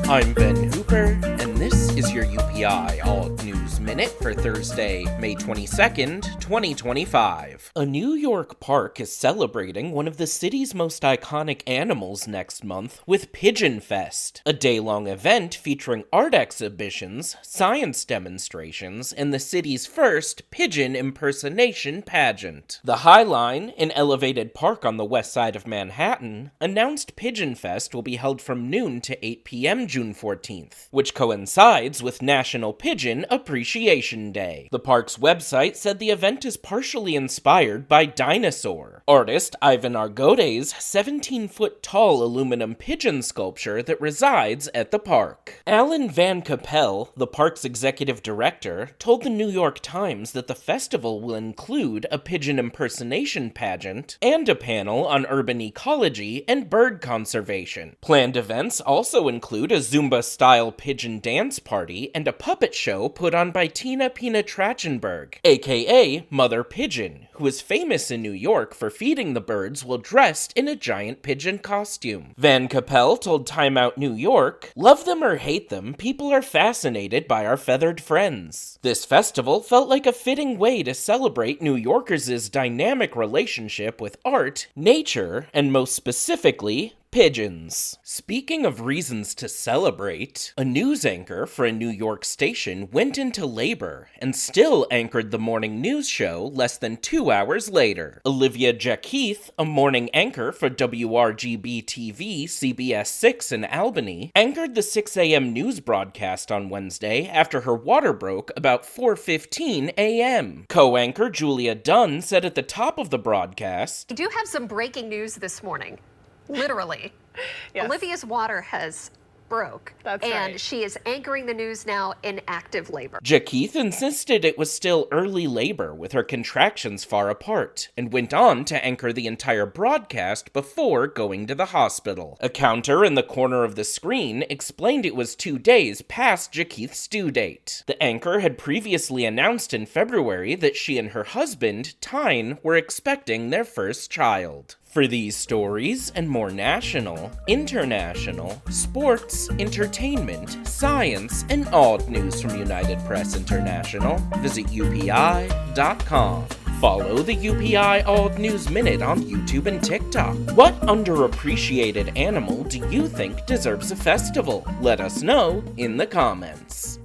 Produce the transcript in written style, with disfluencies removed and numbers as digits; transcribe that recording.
I'm Ben Hooper, and this is your UPI Odd News Minute for Thursday, May 22nd, 2025. A New York park is celebrating one of the city's most iconic animals next month with Pigeon Fest, a day-long event featuring art exhibitions, science demonstrations, and the city's first pigeon impersonation pageant. The High Line, an elevated park on the west side of Manhattan, announced Pigeon Fest will be held from noon to 8 p.m. June 14th, which coincides with National Pigeon Appreciation Day. The park's website said the event is partially inspired by Dinosaur, artist Ivan Argode's 17-foot-tall aluminum pigeon sculpture that resides at the park. Alan Van Capel, the park's executive director, told the New York Times that the festival will include a pigeon impersonation pageant and a panel on urban ecology and bird conservation. Planned events also include a Zumba-style pigeon dance party and a puppet show put on by Tina Pina Trachtenberg, aka Mother Pigeon, who is famous in New York for feeding the birds while dressed in a giant pigeon costume. Van Capel told Time Out New York, "Love them or hate them, people are fascinated by our feathered friends. This festival felt like a fitting way to celebrate New Yorkers' dynamic relationship with art, nature, and most specifically, pigeons." Speaking of reasons to celebrate, a news anchor for a New York station went into labor and still anchored the morning news show less than 2 hours later. Olivia Jaquith, a morning anchor for WRGB-TV CBS 6 in Albany, anchored the 6 a.m. news broadcast on Wednesday after her water broke about 4:15 a.m. Co-anchor Julia Dunn said at the top of the broadcast, "We do have some breaking news this morning. Literally. Yes. Olivia's water has broke. That's right. And she is anchoring the news now in active labor." Jaquith insisted it was still early labor with her contractions far apart, and went on to anchor the entire broadcast before going to the hospital. A counter in the corner of the screen explained it was 2 days past Jaquith's due date. The anchor had previously announced in February that she and her husband, Tyne, were expecting their first child. For these stories and more national, international, sports, entertainment, science, and odd news from United Press International, visit UPI.com. Follow the UPI Odd News Minute on YouTube and TikTok. What underappreciated animal do you think deserves a festival? Let us know in the comments.